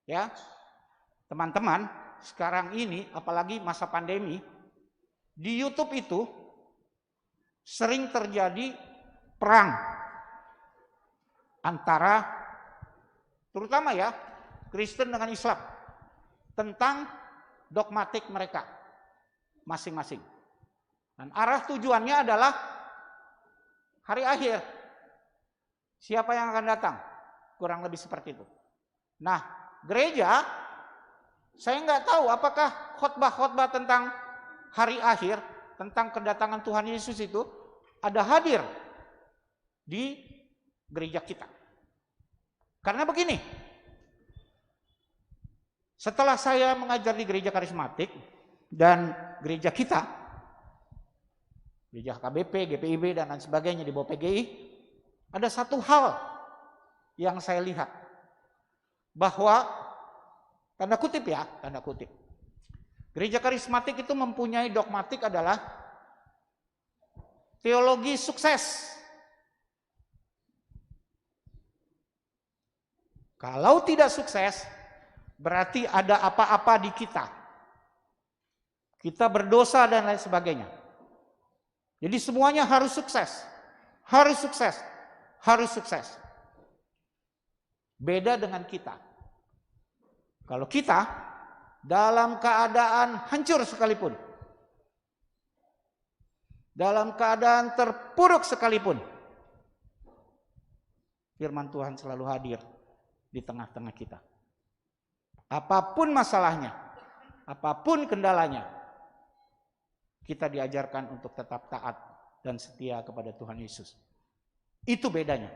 Ya, teman-teman, sekarang ini apalagi masa pandemi, di YouTube itu sering terjadi perang antara terutama ya Kristen dengan Islam tentang dogmatik mereka masing-masing. Dan arah tujuannya adalah hari akhir. Siapa yang akan datang? Kurang lebih seperti itu. Nah, gereja, saya nggak tahu apakah khotbah-khotbah tentang hari akhir, tentang kedatangan Tuhan Yesus itu ada hadir di gereja kita. Karena begini, setelah saya mengajar di gereja karismatik dan gereja kita, gereja HKBP, GPIB, dan lain sebagainya di bawah PGI, ada satu hal yang saya lihat, bahwa tanda kutip ya, tanda kutip, gereja karismatik itu mempunyai dogmatik adalah teologi sukses. Kalau tidak sukses, berarti ada apa-apa di kita. Kita berdosa dan lain sebagainya. Jadi semuanya harus sukses. Harus sukses. Harus sukses. Beda dengan kita. Kalau kita dalam keadaan hancur sekalipun, dalam keadaan terpuruk sekalipun, firman Tuhan selalu hadir di tengah-tengah kita. Apapun masalahnya, apapun kendalanya, kita diajarkan untuk tetap taat dan setia kepada Tuhan Yesus. Itu bedanya.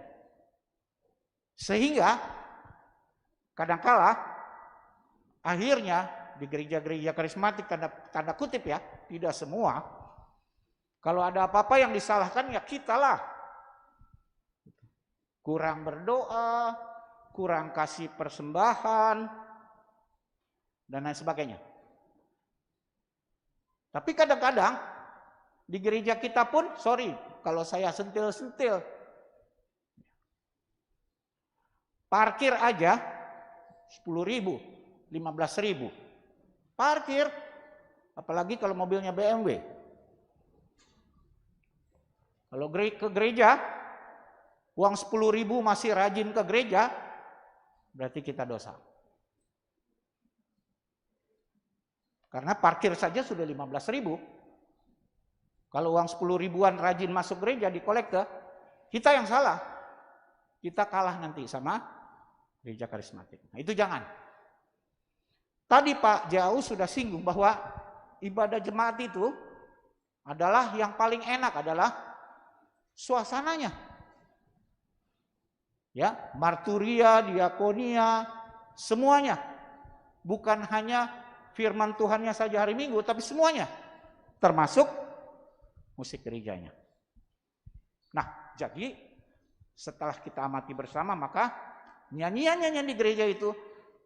Sehingga kadangkala akhirnya di gereja-gereja karismatik, tanda kutip ya, tidak semua, kalau ada apa-apa yang disalahkan ya kitalah. Kurang berdoa, kurang kasih persembahan, dan lain sebagainya. Tapi kadang-kadang di gereja kita pun, sorry kalau saya sentil-sentil, parkir aja 10.000, 15.000. Parkir, apalagi kalau mobilnya BMW. Kalau ke gereja, uang 10.000 masih rajin ke gereja, berarti kita dosa. Karena parkir saja sudah 15.000. Kalau uang 10 ribuan rajin masuk gereja di kolekte, kita yang salah. Kita kalah nanti sama gereja karismatik. Nah, itu jangan. Tadi Pak Jauh sudah singgung bahwa ibadah jemaat itu adalah yang paling enak adalah suasananya. Ya, marturia, diakonia, semuanya. Bukan hanya firman Tuhannya saja hari Minggu, tapi semuanya. Termasuk musik gerejanya. Nah, jadi setelah kita amati bersama, maka nyanyian-nyanyian di gereja itu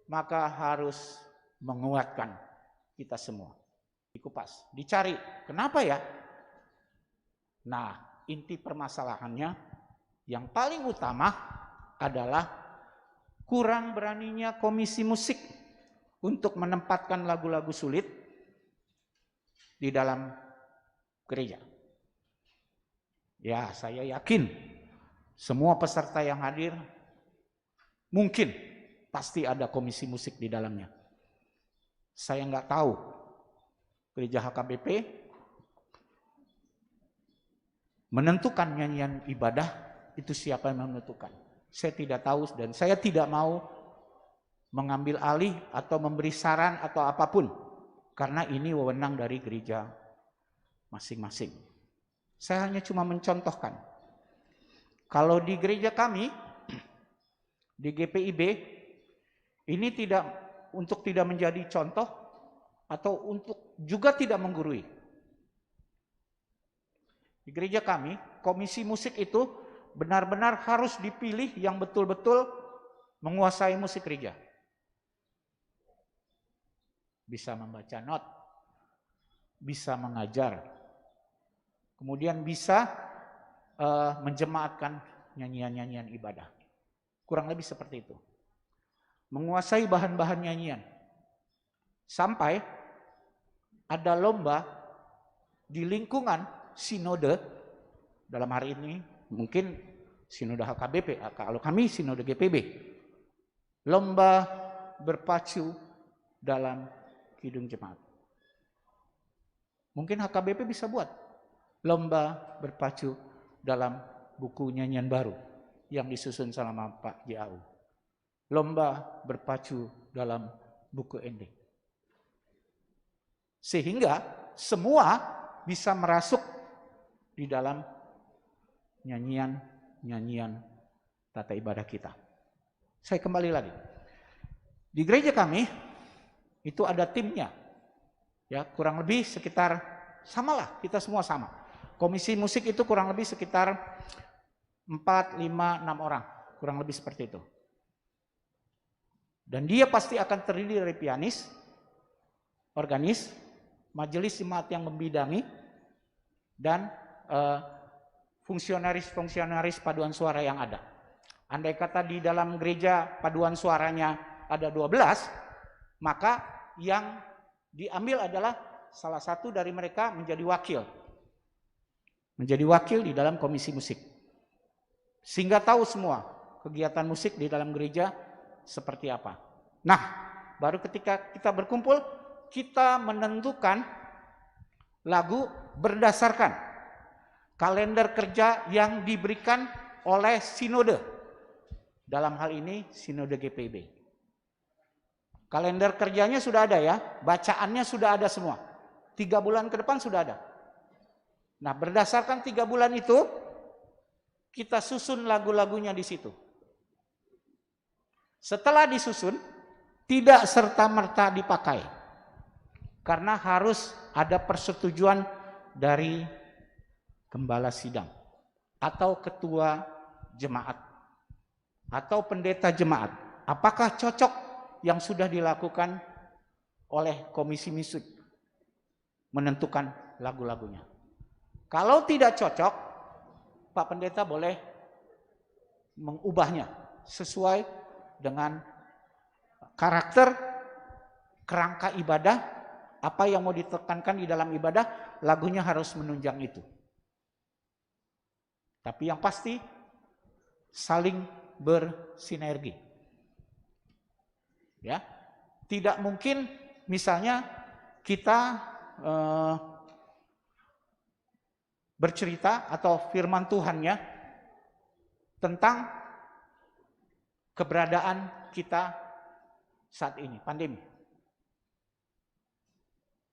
maka harus menguatkan kita semua. Dikupas, dicari. Kenapa ya? Nah, inti permasalahannya yang paling utama adalah kurang beraninya komisi musik untuk menempatkan lagu-lagu sulit di dalam gereja. Ya, saya yakin semua peserta yang hadir mungkin pasti ada komisi musik di dalamnya. Saya nggak tahu gereja HKBP menentukan nyanyian ibadah itu siapa yang menentukan. Saya tidak tahu dan saya tidak mau mengambil alih atau memberi saran atau apapun. Karena ini wewenang dari gereja masing-masing. Saya hanya cuma mencontohkan. Kalau di gereja kami, di GPIB, ini untuk tidak menjadi contoh atau untuk juga tidak menggurui. Di gereja kami, komisi musik itu benar-benar harus dipilih yang betul-betul menguasai musik gereja. Bisa membaca not, bisa mengajar, kemudian bisa menjemaatkan nyanyian-nyanyian ibadah. Kurang lebih seperti itu. menguasai bahan-bahan nyanyian. Sampai ada lomba di lingkungan sinode, dalam hari ini mungkin sinode HKBP, kalau kami sinode GPB. Lomba berpacu dalam kidung jemaat. Mungkin HKBP bisa buat lomba berpacu dalam buku nyanyian baru yang disusun selama Pak JAU. Lomba berpacu dalam buku ending. Sehingga semua bisa merasuk di dalam nyanyian tata ibadah kita. Saya kembali lagi. Di gereja kami itu ada timnya. Ya, kurang lebih sekitar samalah, kita semua sama. Komisi musik itu kurang lebih sekitar 4, 5, 6 orang, kurang lebih seperti itu. Dan dia pasti akan terdiri dari pianis, organis, majelis jemaat yang membidangi, dan fungsionaris paduan suara yang ada. Andai kata di dalam gereja paduan suaranya ada 12, maka yang diambil adalah salah satu dari mereka menjadi wakil. Menjadi wakil di dalam komisi musik. Sehingga tahu semua kegiatan musik di dalam gereja seperti apa. Nah, baru ketika kita berkumpul, kita menentukan lagu berdasarkan kalender kerja yang diberikan oleh sinode. Dalam hal ini sinode GPB. Kalender kerjanya sudah ada ya, bacaannya sudah ada semua. 3 bulan ke depan sudah ada. Nah, berdasarkan 3 bulan itu, kita susun lagu-lagunya di situ. Setelah disusun, tidak serta-merta dipakai. Karena harus ada persetujuan dari gembala sidang atau ketua jemaat atau pendeta jemaat. Apakah cocok yang sudah dilakukan oleh komisi musik menentukan lagu-lagunya? Kalau tidak cocok, Pak Pendeta boleh mengubahnya sesuai dengan karakter, kerangka ibadah, apa yang mau ditekankan di dalam ibadah, lagunya harus menunjang itu. Tapi yang pasti saling bersinergi. Ya, tidak mungkin misalnya kita bercerita atau firman Tuhannya tentang keberadaan kita saat ini, pandemi.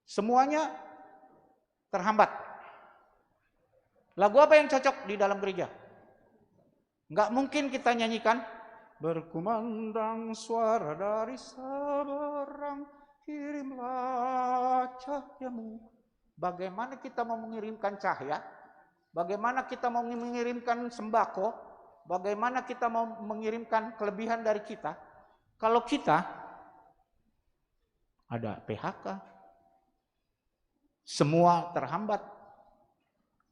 Semuanya terhambat. Lagu apa yang cocok di dalam gereja? Enggak mungkin kita nyanyikan berkumandang suara dari seberang, kirimlah cahayamu. Bagaimana kita mau mengirimkan cahaya? Bagaimana kita mau mengirimkan sembako? Bagaimana kita mau mengirimkan kelebihan dari kita? Kalau kita ada PHK, semua terhambat,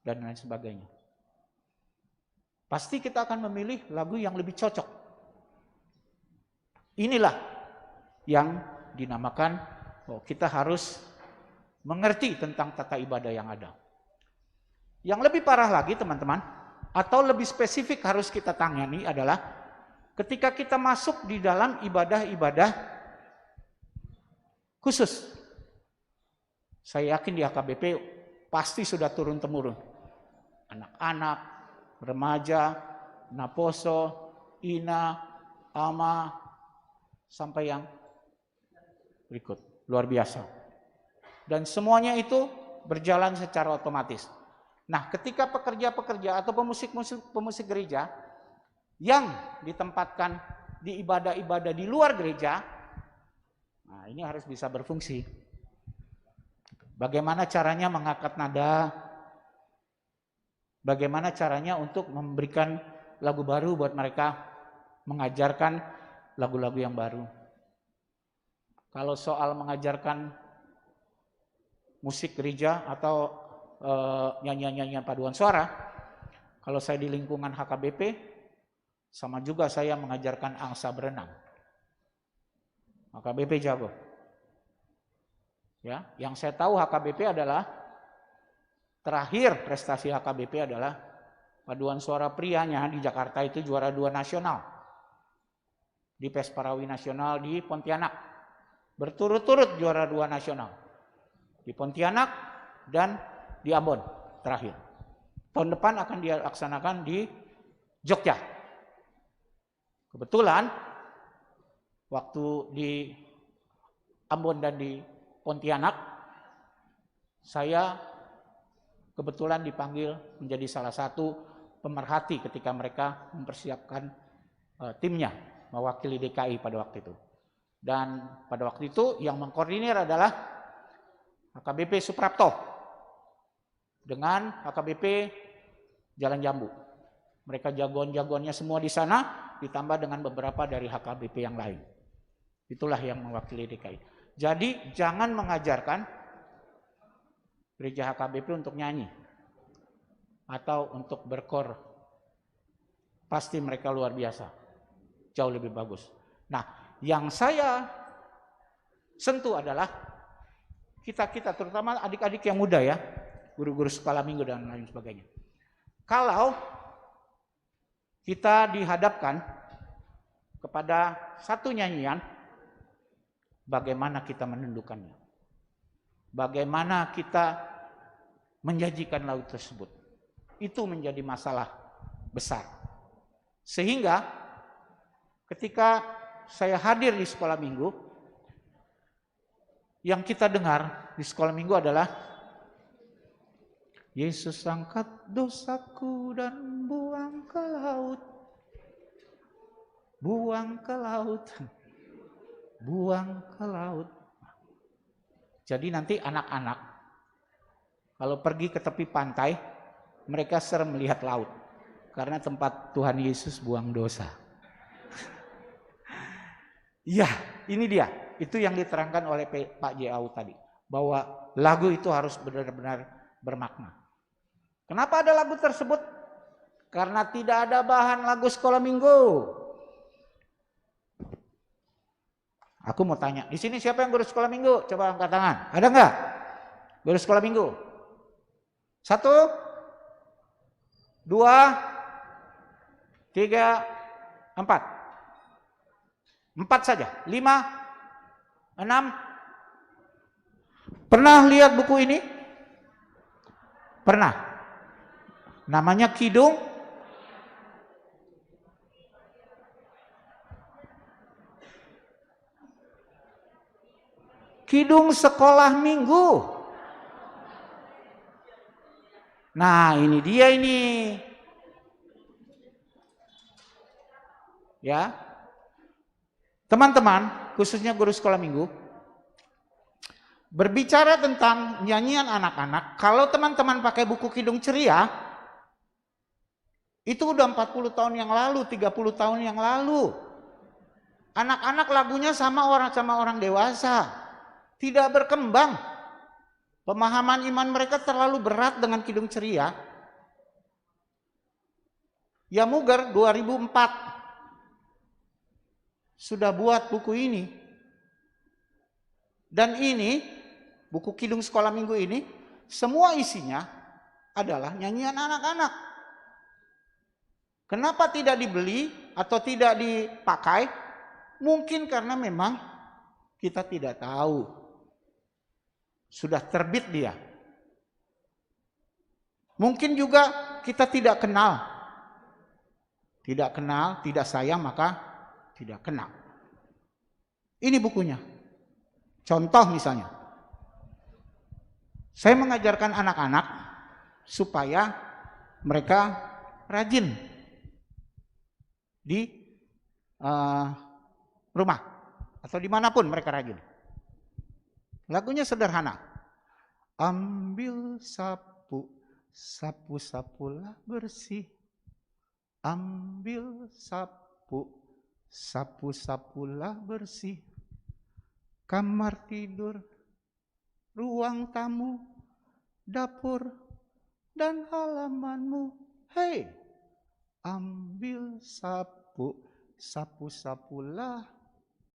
dan lain sebagainya. Pasti kita akan memilih lagu yang lebih cocok. Inilah yang dinamakan kita harus mengerti tentang tata ibadah yang ada. Yang lebih parah lagi teman-teman, atau lebih spesifik harus kita tangani adalah ketika kita masuk di dalam ibadah-ibadah khusus. Saya yakin di HKBP pasti sudah turun-temurun. Anak-anak, remaja, naposo, ina, ama, sampai yang berikut. Luar biasa. Dan semuanya itu berjalan secara otomatis. Nah, ketika pekerja-pekerja atau pemusik gereja yang ditempatkan di ibadah-ibadah di luar gereja, nah ini harus bisa berfungsi. Bagaimana caranya mengangkat nada? Bagaimana caranya untuk memberikan lagu baru buat mereka, mengajarkan lagu-lagu yang baru. Kalau soal mengajarkan musik gereja atau nyanyian-nyanyian paduan suara, kalau saya di lingkungan HKBP, sama juga saya mengajarkan angsa berenang. HKBP jago. Ya, yang saya tahu HKBP adalah terakhir prestasi HKBP adalah paduan suara prianya di Jakarta itu juara 2 nasional. Di Pesparawi Nasional di Pontianak. Berturut-turut juara 2 nasional. Di Pontianak dan di Ambon terakhir. Tahun depan akan dilaksanakan di Jogja. Kebetulan waktu di Ambon dan di Pontianak, saya kebetulan dipanggil menjadi salah satu pemerhati ketika mereka mempersiapkan timnya mewakili DKI pada waktu itu. Dan pada waktu itu yang mengkoordinir adalah HKBP Suprapto dengan HKBP Jalan Jambu. Mereka jagoan-jagoannya semua di sana, ditambah dengan beberapa dari HKBP yang lain. Itulah yang mewakili DKI. Jadi jangan mengajarkan gereja HKBP untuk nyanyi atau untuk berkor. Pasti mereka luar biasa, jauh lebih bagus. Nah, yang saya sentuh adalah kita terutama adik-adik yang muda ya, guru-guru sekolah minggu dan lain sebagainya. Kalau kita dihadapkan kepada satu nyanyian, bagaimana kita menundukkannya? Bagaimana kita menyajikan lagu tersebut? Itu menjadi masalah besar. Sehingga ketika saya hadir di sekolah minggu, yang kita dengar di sekolah minggu adalah Yesus angkat dosaku dan buang ke laut. Buang ke laut. Buang ke laut. Jadi nanti anak-anak kalau pergi ke tepi pantai, mereka serem melihat laut. Karena tempat Tuhan Yesus buang dosa. Ya, ini dia. Itu yang diterangkan oleh Pak J.A.U. tadi. Bahwa lagu itu harus benar-benar bermakna. Kenapa ada lagu tersebut? Karena tidak ada bahan lagu sekolah minggu. Aku mau tanya, di sini siapa yang guru sekolah minggu? Coba angkat tangan. Ada nggak? Guru sekolah minggu? 1, 2, 3, 4. 4 saja. 5, 6. Pernah lihat buku ini? Pernah. Namanya Kidung Sekolah Minggu. Nah, ini dia ini. Ya. Teman-teman, khususnya guru sekolah minggu, berbicara tentang nyanyian anak-anak, kalau teman-teman pakai buku Kidung Ceria, itu udah 40 tahun yang lalu, 30 tahun yang lalu. Anak-anak lagunya sama orang dewasa. Tidak berkembang. Pemahaman iman mereka terlalu berat dengan Kidung Ceria. Yamuger 2004 sudah buat buku ini. Dan ini, buku Kidung Sekolah Minggu ini, semua isinya adalah nyanyian anak-anak. Kenapa tidak dibeli atau tidak dipakai? Mungkin karena memang kita tidak tahu. Sudah terbit dia. Mungkin juga kita tidak kenal. Tidak kenal, tidak sayang, maka tidak kenal. Ini bukunya. Contoh misalnya. Saya mengajarkan anak-anak supaya mereka rajin di rumah. Atau dimanapun mereka rajin. Lagunya sederhana. Ambil sapu, sapu-sapulah bersih. Ambil sapu, sapu-sapulah bersih. Kamar tidur, ruang tamu, dapur, dan halamanmu. Hei, ambil sapu, sapu-sapulah